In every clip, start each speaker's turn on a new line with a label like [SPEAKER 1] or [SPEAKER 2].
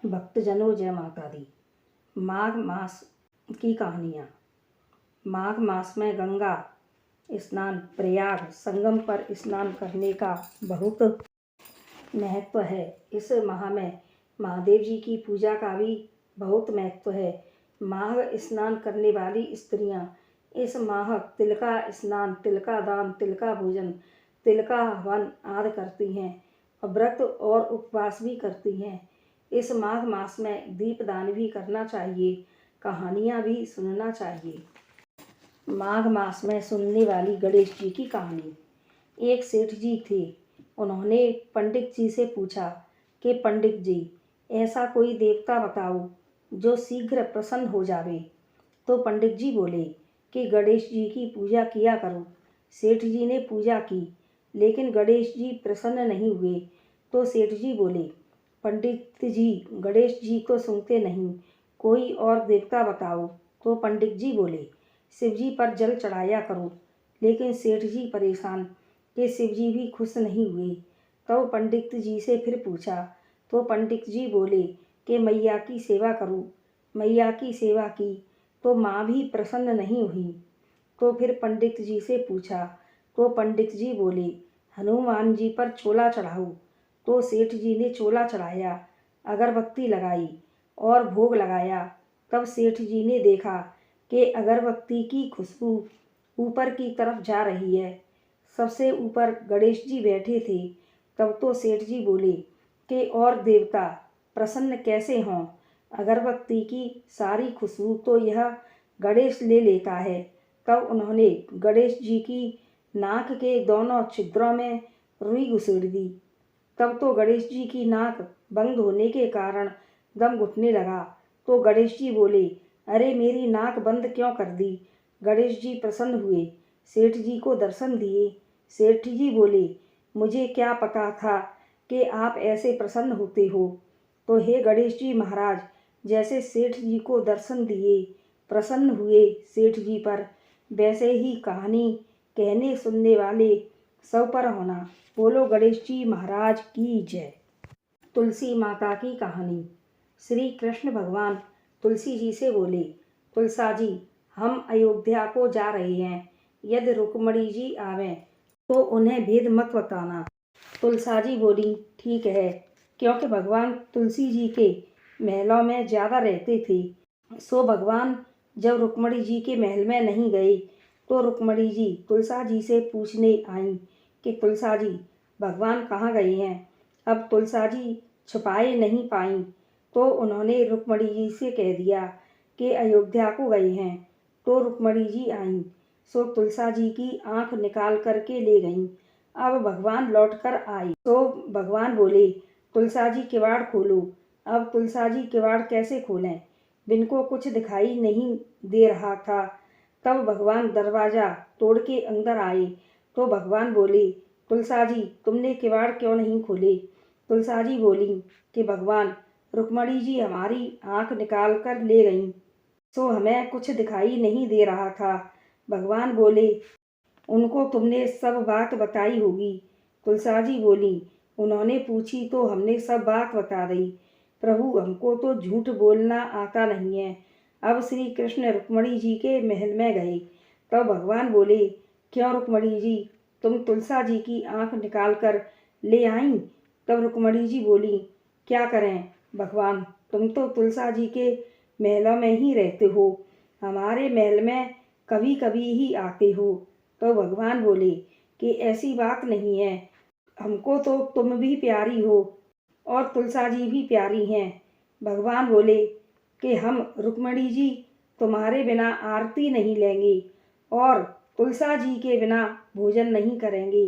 [SPEAKER 1] भक्तजनों जय माता दी। माघ मास की कहानियाँ। माघ मास में गंगा स्नान, प्रयाग संगम पर स्नान करने का बहुत महत्व है। इस माह में महादेव जी की पूजा का भी बहुत महत्व है। माघ स्नान करने वाली स्त्रियां इस माह तिलका स्नान, तिलका दान, तिलका भोजन, तिलका हवन आदि करती हैं और व्रत और उपवास भी करती हैं। इस माघ मास में दीपदान भी करना चाहिए, कहानियाँ भी सुनना चाहिए। माघ मास में सुनने वाली गणेश जी की कहानी। एक सेठ जी थे। उन्होंने पंडित जी से पूछा कि पंडित जी, ऐसा कोई देवता बताओ जो शीघ्र प्रसन्न हो जावे। तो पंडित जी बोले कि गणेश जी की पूजा किया करो। सेठ जी ने पूजा की, लेकिन गणेश जी प्रसन्न नहीं हुए। तो सेठ जी बोले, पंडित जी, गणेश जी तो सुनते नहीं, कोई और देवता बताओ। तो पंडित जी बोले, शिव जी पर जल चढ़ाया करो। लेकिन सेठ जी परेशान कि शिव जी भी खुश नहीं हुए। तो पंडित जी से फिर पूछा। तो पंडित जी बोले कि मैया की सेवा करो। मैया की सेवा की तो माँ भी प्रसन्न नहीं हुई। तो फिर पंडित जी से पूछा। तो पंडित जी बोले, हनुमान जी पर चोला चढ़ाओ। तो सेठ जी ने चोला चढ़ाया, अगरबत्ती लगाई और भोग लगाया। तब सेठ जी ने देखा कि अगरबत्ती की खुशबू ऊपर की तरफ जा रही है। सबसे ऊपर गणेश जी बैठे थे। तब तो सेठ जी बोले कि और देवता प्रसन्न कैसे हों, अगरबत्ती की सारी खुशबू तो यह गणेश ले लेता है। तब उन्होंने गणेश जी की नाक के दोनों छिद्रों में रुई घुसेड़ दी। तब तो गणेश जी की नाक बंद होने के कारण दम घुटने लगा। तो गणेश जी बोले, अरे मेरी नाक बंद क्यों कर दी। गणेश जी प्रसन्न हुए, सेठ जी को दर्शन दिए। सेठ जी बोले, मुझे क्या पता था कि आप ऐसे प्रसन्न होते हो। तो हे गणेश जी महाराज, जैसे सेठ जी को दर्शन दिए, प्रसन्न हुए सेठ जी पर, वैसे ही कहानी कहने सुनने वाले सब पर होना। बोलो गणेश जी महाराज की जय। तुलसी माता की कहानी। श्री कृष्ण भगवान तुलसी जी से बोले, तुलसा जी, हम अयोध्या को जा रहे हैं। यदि रुक्मणी जी आवें तो उन्हें भेद मत बताना। तुलसा जी बोली, ठीक है, क्योंकि भगवान तुलसी जी के महलों में ज़्यादा रहते थे। सो भगवान जब रुक्मणी जी के महल में नहीं गए तो रुक्मणी जी तुलसा जी से पूछने आईं कि तुलसा जी, भगवान कहाँ गए हैं। अब तुलसा जी छुपाए नहीं पाईं तो उन्होंने रुक्मणी जी से कह दिया कि अयोध्या को गए हैं। तो रुक्मणी जी आईं, सो तुलसा जी की आंख निकाल करके ले गईं। अब भगवान लौटकर आए तो भगवान बोले, तुलसा जी किवाड़ खोलो। अब तुलसा जी किवाड़ कैसे खोलें, बिनको कुछ दिखाई नहीं दे रहा था। तब भगवान दरवाज़ा तोड़ के अंदर आए तो भगवान बोले, तुलसा जी, तुमने किवाड़ क्यों नहीं खोले। तुलसा जी बोली कि भगवान, रुक्मणी जी हमारी आंख निकाल कर ले गईं, सो हमें कुछ दिखाई नहीं दे रहा था। भगवान बोले, उनको तुमने सब बात बताई होगी। तुलसा जी बोली, उन्होंने पूछी तो हमने सब बात बता दी। प्रभु, हमको तो झूठ बोलना आता नहीं है। अब श्री कृष्ण रुक्मणी जी के महल में गए। तब भगवान बोले, क्यों रुक्मणी जी, तुम तुलसा जी की आंख निकाल कर ले आईं। तब रुक्मणी जी बोली, क्या करें भगवान, तुम तो तुलसा जी के महलों में ही रहते हो, हमारे महल में कभी कभी ही आते हो। तो भगवान बोले कि ऐसी बात नहीं है, हमको तो तुम भी प्यारी हो और तुलसा जी भी प्यारी हैं। भगवान बोले कि हम रुक्मणी जी तुम्हारे बिना आरती नहीं लेंगे और तुलसा जी के बिना भोजन नहीं करेंगे।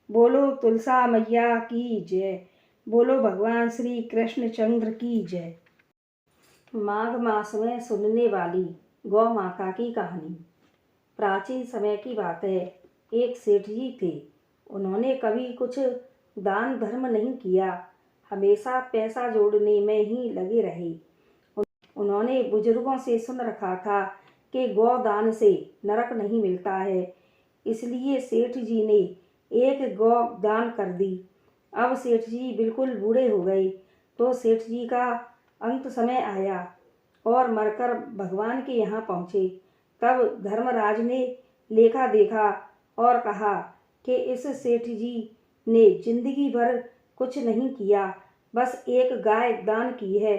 [SPEAKER 1] बोलो तुलसा मैया की जय। बोलो भगवान श्री कृष्णचंद्र की जय। माघ मास में सुनने वाली गौ माता की कहानी। प्राचीन समय की बात है। एक सेठ जी थे। उन्होंने कभी कुछ दान धर्म नहीं किया, हमेशा पैसा जोड़ने में ही लगे रहे। उन्होंने बुजुर्गों से सुन रखा था कि गौदान से नरक नहीं मिलता है, इसलिए सेठ जी ने एक गौ दान कर दी। अब सेठ जी बिल्कुल बूढ़े हो गए तो सेठ जी का अंत समय आया और मरकर भगवान के यहाँ पहुँचे। तब धर्मराज ने लेखा देखा और कहा कि इस सेठ जी ने जिंदगी भर कुछ नहीं किया, बस एक गाय दान की है।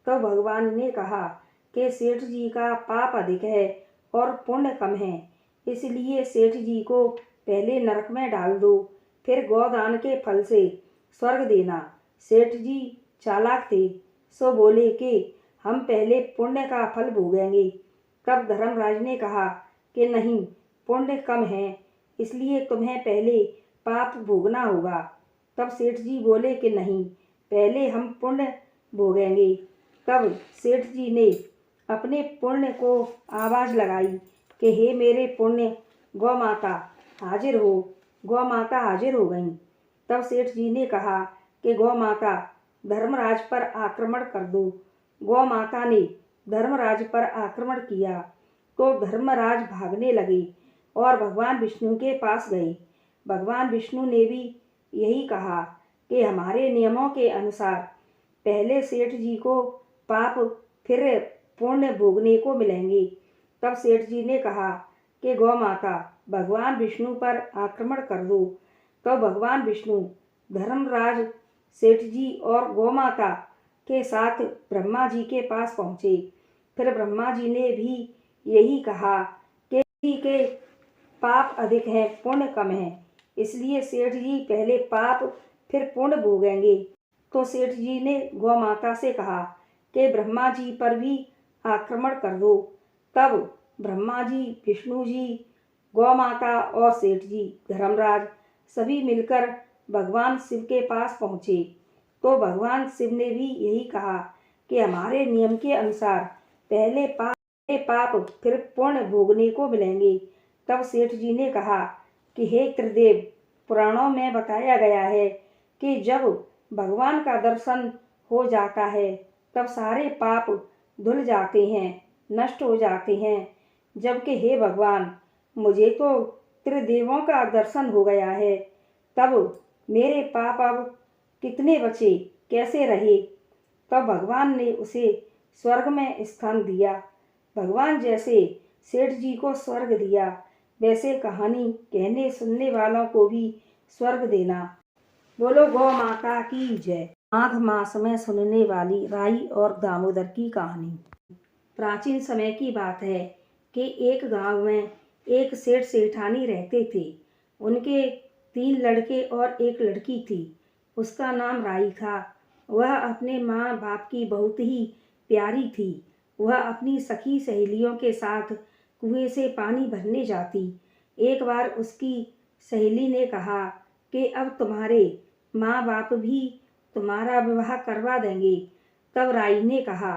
[SPEAKER 1] तो भगवान ने कहा कि सेठ जी का पाप अधिक है और पुण्य कम है, इसलिए सेठ जी को पहले नरक में डाल दो, फिर गौदान के फल से स्वर्ग देना। सेठ जी चालाक थे, सो बोले कि हम पहले पुण्य का फल भोगेंगे। तब धर्मराज ने कहा कि नहीं, पुण्य कम है, इसलिए तुम्हें पहले पाप भोगना होगा। तब सेठ जी बोले कि नहीं, पहले हम पुण्य भोगेंगे। तब सेठ जी ने अपने पुण्य को आवाज़ लगाई कि हे मेरे पुण्य, गौ माता हाजिर हो। गौ माता हाजिर हो गईं। तब सेठ जी ने कहा कि गौ माता, धर्मराज पर आक्रमण कर दो। गौ माता ने धर्मराज पर आक्रमण किया तो धर्मराज भागने लगे और भगवान विष्णु के पास गए। भगवान विष्णु ने भी यही कहा कि हमारे नियमों के अनुसार पहले सेठ जी को पाप फिर पुण्य भोगने को मिलेंगे। तब सेठ जी ने कहा कि गौ माता, भगवान विष्णु पर आक्रमण कर दो। तो भगवान विष्णु धर्मराज, सेठ जी और गौ माता के साथ ब्रह्मा जी के पास पहुँचे। फिर ब्रह्मा जी ने भी यही कहा कि जी के पाप अधिक है, पुण्य कम है, इसलिए सेठ जी पहले पाप फिर पुण्य भोगेंगे। तो सेठ जी ने गौ माता से कहा कि ब्रह्मा जी पर भी आक्रमण कर दो। तब ब्रह्मा जी, विष्णु जी, गौ माता और सेठ जी, धर्मराज सभी मिलकर भगवान शिव के पास पहुँचे। तो भगवान शिव ने भी यही कहा कि हमारे नियम के अनुसार पहले पाप फिर पुण्य भोगने को मिलेंगे। तब सेठ जी ने कहा कि हे त्रिदेव, पुराणों में बताया गया है कि जब भगवान का दर्शन हो जाता है तब सारे पाप धुल जाते हैं, नष्ट हो जाते हैं। जबकि हे भगवान, मुझे तो त्रिदेवों का दर्शन हो गया है, तब मेरे पाप अब कितने बचे, कैसे रहे। तब भगवान ने उसे स्वर्ग में स्थान दिया। भगवान जैसे सेठ जी को स्वर्ग दिया, वैसे कहानी कहने सुनने वालों को भी स्वर्ग देना। बोलो गौ माता की जय। माघ मास में सुनने वाली राई और दामोदर की कहानी। प्राचीन समय की बात है कि एक गांव में एक सेठ सेठानी रहते थे। उनके 3 लड़के और 1 लड़की थी। उसका नाम राई था। वह अपने माँ बाप की बहुत ही प्यारी थी। वह अपनी सखी सहेलियों के साथ कुएं से पानी भरने जाती। एक बार उसकी सहेली ने कहा कि अब तुम्हारे माँ बाप भी तुम्हारा विवाह करवा देंगे। तब राई ने कहा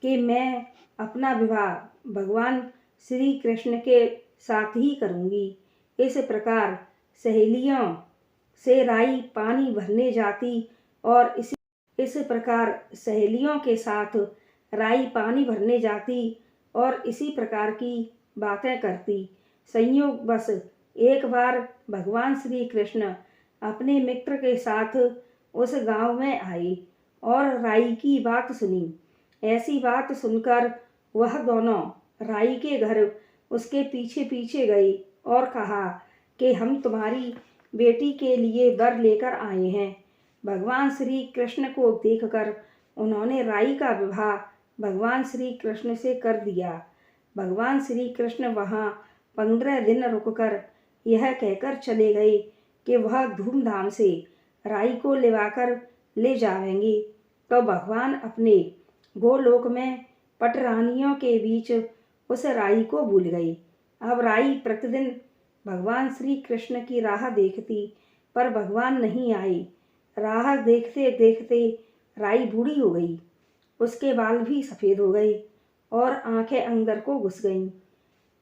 [SPEAKER 1] कि मैं अपना विवाह भगवान श्री कृष्ण के साथ ही करूँगी। इस प्रकार सहेलियों से राई पानी भरने जाती और इस प्रकार सहेलियों के साथ राई पानी भरने जाती और इसी प्रकार की बातें करती। संयोगवश एक बार भगवान श्री कृष्ण अपने मित्र के साथ उस गांव में आए और राई की बात सुनी। ऐसी बात सुनकर वह दोनों राई के घर उसके पीछे पीछे गए और कहा कि हम तुम्हारी बेटी के लिए वर लेकर आए हैं। भगवान श्री कृष्ण को देखकर उन्होंने राई का विवाह भगवान श्री कृष्ण से कर दिया। भगवान श्री कृष्ण वहाँ 15 दिन रुककर यह कहकर चले गए कि वह धूमधाम से राई को लिवाकर ले जाएंगे। तो भगवान अपने गोलोक में पटरानियों के बीच उस राई को भूल गई। अब राई प्रतिदिन भगवान श्री कृष्ण की राह देखती, पर भगवान नहीं आए। राह देखते देखते राई बूढ़ी हो गई। उसके बाल भी सफ़ेद हो गए और आंखें अंदर को घुस गईं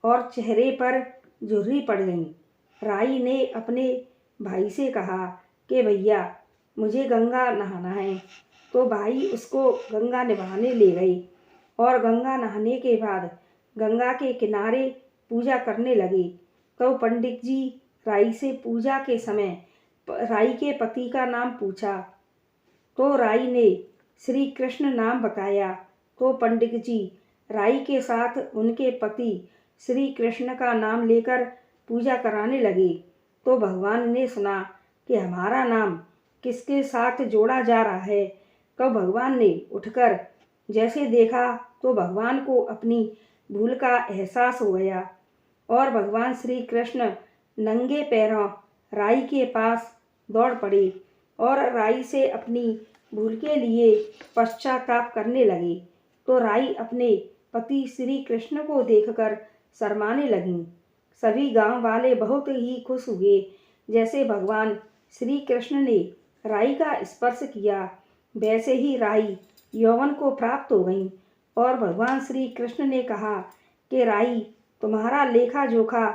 [SPEAKER 1] और चेहरे पर झुर्री पड़ गईं। राई ने अपने भाई से कहा कि भैया, मुझे गंगा नहाना है। तो भाई उसको गंगा नहाने ले गए और गंगा नहाने के बाद गंगा के किनारे पूजा करने लगे। तो पंडित जी राई से पूजा के समय राई के पति का नाम पूछा। तो राई ने श्री कृष्ण नाम बताया तो पंडित जी राई के साथ उनके पति श्री कृष्ण का नाम लेकर पूजा कराने लगे। तो भगवान ने सुना कि हमारा नाम किसके साथ जोड़ा जा रहा है। तो भगवान ने उठकर जैसे देखा तो भगवान को अपनी भूल का एहसास हो गया और भगवान श्री कृष्ण नंगे पैरों राई के पास दौड़ पड़े और राई से अपनी भूल के लिए पश्चाताप करने लगे। तो राई अपने पति श्री कृष्ण को देखकर शर्माने लगीं। सभी गांव वाले बहुत ही खुश हुए। जैसे भगवान श्री कृष्ण ने राई का स्पर्श किया वैसे ही राई यौवन को प्राप्त हो गई और भगवान श्री कृष्ण ने कहा कि राई तुम्हारा लेखा जोखा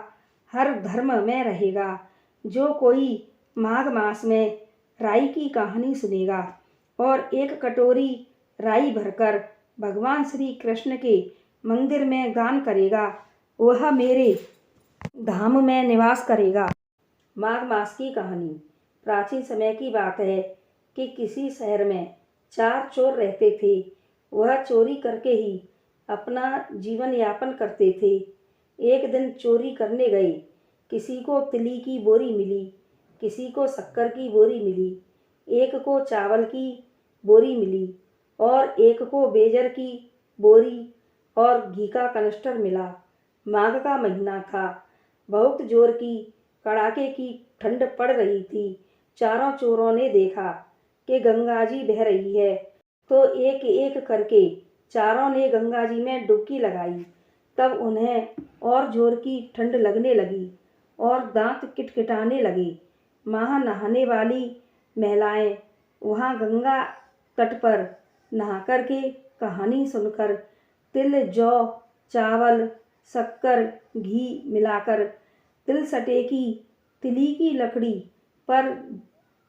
[SPEAKER 1] हर धर्म में रहेगा। जो कोई माघ मास में राई की कहानी सुनेगा और एक कटोरी राई भरकर भगवान श्री कृष्ण के मंदिर में दान करेगा वह मेरे धाम में निवास करेगा। माघ मास की कहानी। प्राचीन समय की बात है कि किसी शहर में 4 चोर रहते थे। वह चोरी करके ही अपना जीवन यापन करते थे। एक दिन चोरी करने गए। किसी को तिली की बोरी मिली, किसी को शक्कर की बोरी मिली, एक को चावल की बोरी मिली और एक को बेजर की बोरी और घी का कनस्टर मिला। माघ का महीना था। बहुत जोर की कड़ाके की ठंड पड़ रही थी। चारों चोरों ने देखा कि गंगा जी बह रही है तो एक एक करके चारों ने गंगा जी में डुबकी लगाई। तब उन्हें और जोर की ठंड लगने लगी और दांत किटकिटाने लगे। वहाँ नहाने वाली महिलाएं वहाँ गंगा तट पर नहाकर के कहानी सुनकर तिल जौ चावल शक्कर घी मिलाकर तिल सटे की तिली की लकड़ी पर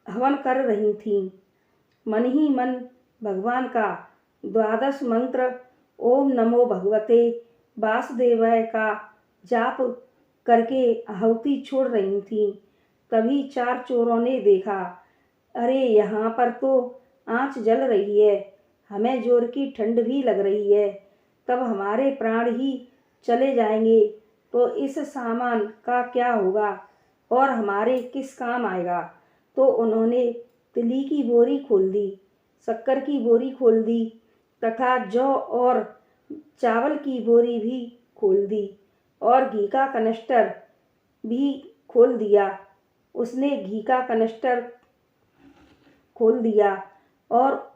[SPEAKER 1] हवन कर रही थीं। मन ही मन भगवान का 12 मंत्र ओम नमो भगवते वासुदेवाय का जाप करके आहुति छोड़ रही थीं। तभी 4 चोरों ने देखा, अरे यहाँ पर तो आँच जल रही है, हमें जोर की ठंड भी लग रही है, तब हमारे प्राण ही चले जाएंगे तो इस सामान का क्या होगा और हमारे किस काम आएगा। तो उन्होंने तिली की बोरी खोल दी, शक्कर की बोरी खोल दी तथा जौ और चावल की बोरी भी खोल दी और घी का कनस्टर भी खोल दिया। उसने घी का कनस्टर खोल दिया और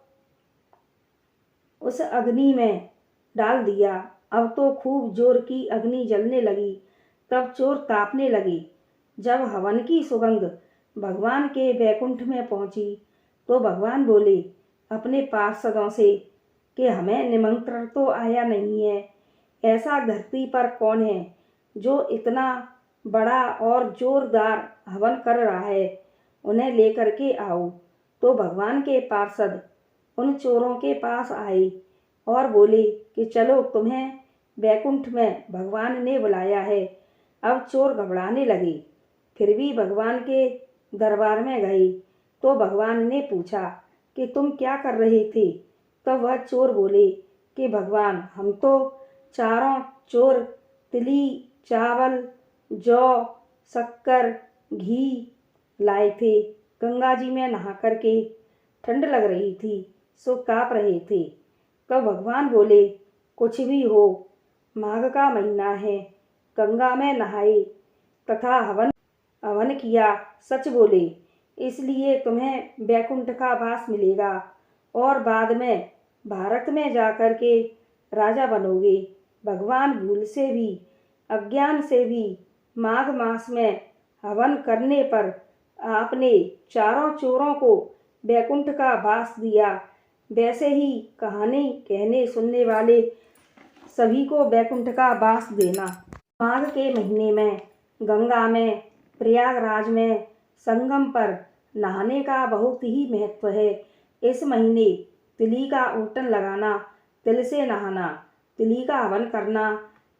[SPEAKER 1] उस अग्नि में डाल दिया। अब तो खूब जोर की अग्नि जलने लगी। तब चोर तापने लगे। जब हवन की सुगंध भगवान के बैकुंठ में पहुंची तो भगवान बोले अपने पार्षदों से कि हमें निमंत्रण तो आया नहीं है। ऐसा धरती पर कौन है जो इतना बड़ा और जोरदार हवन कर रहा है, उन्हें लेकर के आओ। तो भगवान के पार्षद उन चोरों के पास आए और बोले कि चलो, तुम्हें बैकुंठ में भगवान ने बुलाया है। अब चोर घबराने लगे, फिर भी भगवान के दरबार में गए तो भगवान ने पूछा कि तुम क्या कर रहे थे। तब वह चोर बोले कि भगवान, हम तो चारों चोर तिली चावल जौ शक्कर घी लाए थे। गंगा जी में नहा करके ठंड लग रही थी सो काँप रहे थे। तो भगवान बोले कुछ भी हो, माघ का महीना है, गंगा में नहाए तथा हवन किया, सच बोले, इसलिए तुम्हें बैकुंठ का वास मिलेगा और बाद में भारत में जाकर के राजा बनोगे। भगवान भूल से भी अज्ञान से भी माघ मास में हवन करने पर आपने चारों चोरों को बैकुंठ का वास दिया। वैसे ही कहानी कहने सुनने वाले सभी को बैकुंठ का वास देना। माघ के महीने में गंगा में प्रयागराज में संगम पर नहाने का बहुत ही महत्व है। इस महीने तिली का ऊटन लगाना, तिल से नहाना, तिली का हवन करना,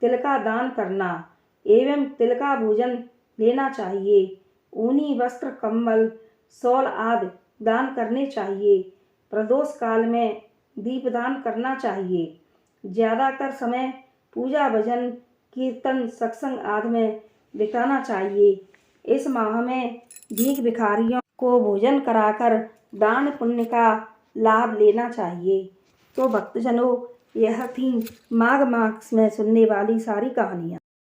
[SPEAKER 1] तिल का दान करना एवं तिल का भोजन लेना चाहिए। ऊनी वस्त्र कंबल शॉल आदि दान करने चाहिए। प्रदोष काल में दीपदान करना चाहिए। ज़्यादातर समय पूजा भजन कीर्तन सत्संग आदि में बिताना चाहिए। इस माह में भीख भिखारियों को भोजन कराकर दान पुण्य का लाभ लेना चाहिए। तो भक्तजनों, यह थी माघ मास में सुनने वाली सारी कहानियाँ।